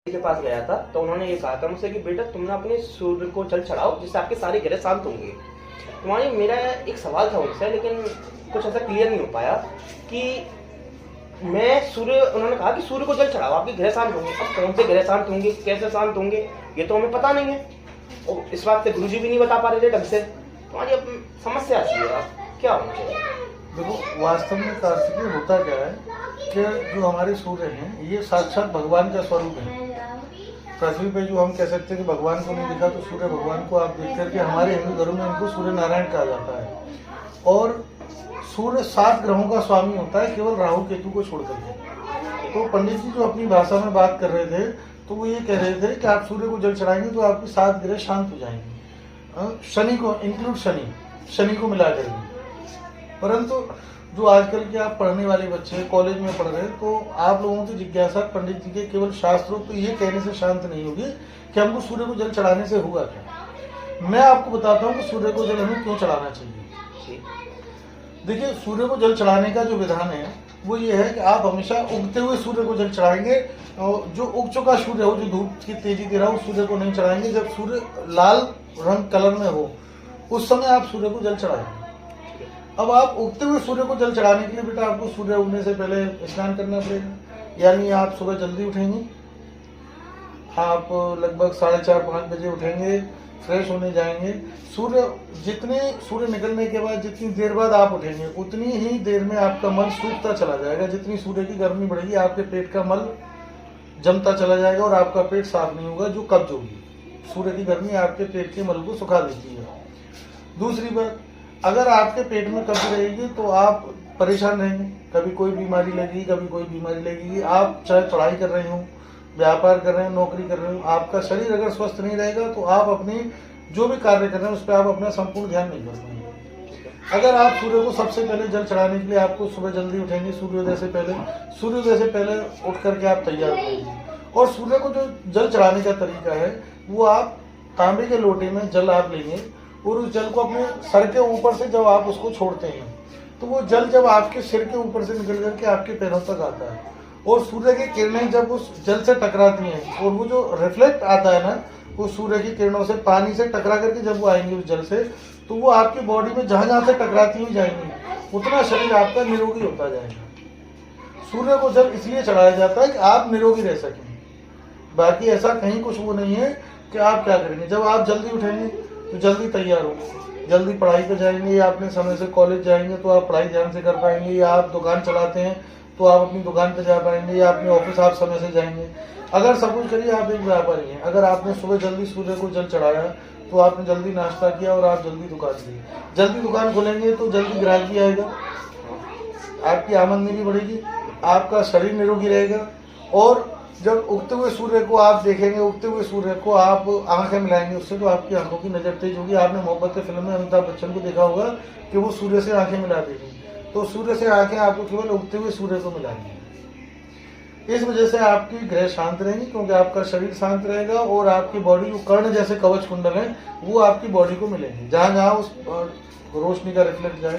के पास गया था तो उन्होंने ये कहा था मुझसे कि बेटा तुम ना अपने सूर्य को जल चढ़ाओ जिससे आपके सारे ग्रह शांत होंगे। तुम्हारी मेरा एक सवाल था उनसे, लेकिन कुछ ऐसा क्लियर नहीं हो पाया कि उन्होंने कहा कि सूर्य को जल चढ़ाओ आपके ग्रह शांत होंगे। अब कौन से ग्रह शांत होंगे, कैसे शांत होंगे, ये तो हमें पता नहीं है और इस बात से गुरुजी भी नहीं बता पा रहे थे ढंग से। तुम्हारी अब समस्या आती है, क्या होना चाहिए? देखो, वास्तव में कार्तिकेय होता क्या है कि जो हमारे सूर्य हैं ये साक्षात भगवान का स्वरूप है। पृथ्वी पे जो हम कह सकते हैं कि भगवान को नहीं दिखा, तो सूर्य भगवान को आप देख करके हमारे हिंदू धर्म में इनको सूर्य नारायण कहा जाता है। और सूर्य 7 ग्रहों का स्वामी होता है, केवल राहु केतु को छोड़ करके। तो पंडित जी जो अपनी भाषा में बात कर रहे थे तो वो ये कह रहे थे कि आप सूर्य को जल चढ़ाएंगे तो आपके 7 ग्रह शांत हो जाएंगे, शनि को इंक्लूड शनि को मिला करके। परंतु जो आजकल के आप पढ़ने वाले बच्चे कॉलेज में पढ़ रहे हैं, तो आप लोगों की जिज्ञासा पंडित जी के केवल शास्त्रों तो ये कहने से शांत नहीं होगी कि हमको सूर्य को जल चढ़ाने से होगा क्या। मैं आपको बताता हूँ कि सूर्य को जल हमें क्यों चढ़ाना चाहिए। देखिए, सूर्य को जल चढ़ाने का जो विधान है वो ये है कि आप हमेशा उगते हुए सूर्य को जल चढ़ाएंगे, और जो उग चुका सूर्य हो, जो धूप की तेजी दे रहा हो, उस सूर्य को नहीं चढ़ाएंगे। जब सूर्य लाल रंग कलर में हो उस समय आप सूर्य को जल चढ़ाएंगे। अब आप उगते हुए सूर्य को जल चढ़ाने के लिए बेटा आपको सूर्य उगने से पहले स्नान करना पड़ेगा, यानी आप सुबह जल्दी उठेंगे, आप लगभग 4:30-5 बजे उठेंगे, फ्रेश होने जाएंगे। सूर्य निकलने के बाद जितनी देर बाद आप उठेंगे उतनी ही देर में आपका मल सूखता चला जाएगा। जितनी सूर्य की गर्मी बढ़ेगी आपके पेट का मल जमता चला जाएगा और आपका पेट साफ नहीं होगा, जो कब्ज होगी। सूर्य की गर्मी आपके पेट के मल को सुखा देती है। दूसरी बात, अगर आपके पेट में कब्ज रहेगी तो आप परेशान रहेंगे, कभी कोई बीमारी लगेगी, कभी कोई बीमारी लगेगी। आप चाहे पढ़ाई कर रहे हो, व्यापार कर रहे हो, नौकरी कर रहे हो, आपका शरीर अगर स्वस्थ नहीं रहेगा तो आप अपनी जो भी कार्य कर रहे हैं उस पर आप अपना संपूर्ण ध्यान नहीं कर पाएंगे। अगर आप सूर्य को सबसे पहले जल चढ़ाने के लिए आपको सुबह जल्दी उठेंगे, सूर्योदय से पहले उठ करके आप तैयार होंगे। और सूर्य को जो जल चढ़ाने का तरीका है वो आप तांबे के लोटे में जल आप लेंगे और उस जल को अपने सर के ऊपर से जब आप उसको छोड़ते हैं तो वो जल जब आपके सिर के ऊपर से निकल करके आपके पैरों तक आता है और सूर्य की किरणें जब उस जल से टकराती हैं और वो जो रिफ्लेक्ट आता है ना, वो सूर्य की किरणों से पानी से टकरा करके जब वो आएंगे उस जल से, तो वो आपकी बॉडी में जहां जहां से टकराती हुई जाएंगी उतना शरीर आपका निरोगी होता जाएगा। सूर्य को जल इसलिए चढ़ाया जाता है कि आप निरोगी रह सकें, बाकी ऐसा कहीं कुछ वो नहीं है कि आप क्या करेंगे। जब आप जल्दी उठेंगे तो जल्दी तैयार हो, जल्दी पढ़ाई पे जाएंगे, या अपने समय से कॉलेज जाएंगे तो आप पढ़ाई ध्यान से कर पाएंगे, या आप दुकान चलाते हैं तो आप अपनी दुकान पे जा पाएंगे, या अपने ऑफिस आप समय से जाएंगे। अगर सब कुछ करिए, आप एक व्यापारी हैं, अगर आपने सुबह जल्दी सूर्य को जल चढ़ाया तो आपने जल्दी नाश्ता किया और आप जल्दी दुकान गए, जल्दी दुकान खोलेंगे तो जल्दी ग्राहक भी आएगा, आपकी आमदनी भी बढ़ेगी, आपका शरीर निरोगी रहेगा। और जब उगते हुए सूर्य को आप देखेंगे, उगते हुए सूर्य को आप आंखें मिलाएंगे उससे, तो आपकी आंखों की नजर तेज होगी। आपने मोहब्बत के फिल्म में अमिताभ बच्चन को देखा होगा कि वो सूर्य से आंखें मिला देगी, तो सूर्य से आंखें आपको केवल उगते हुए सूर्य को मिलाएंगी। इस वजह से आपकी ग्रह शांत रहेंगी, क्योंकि आपका शरीर शांत रहेगा और आपकी बॉडी, जो कर्ण जैसे कवच कुंडल है वो आपकी बॉडी को मिलेंगे, जहां जहां उस रोशनी का रिफ्लेक्ट जाएगा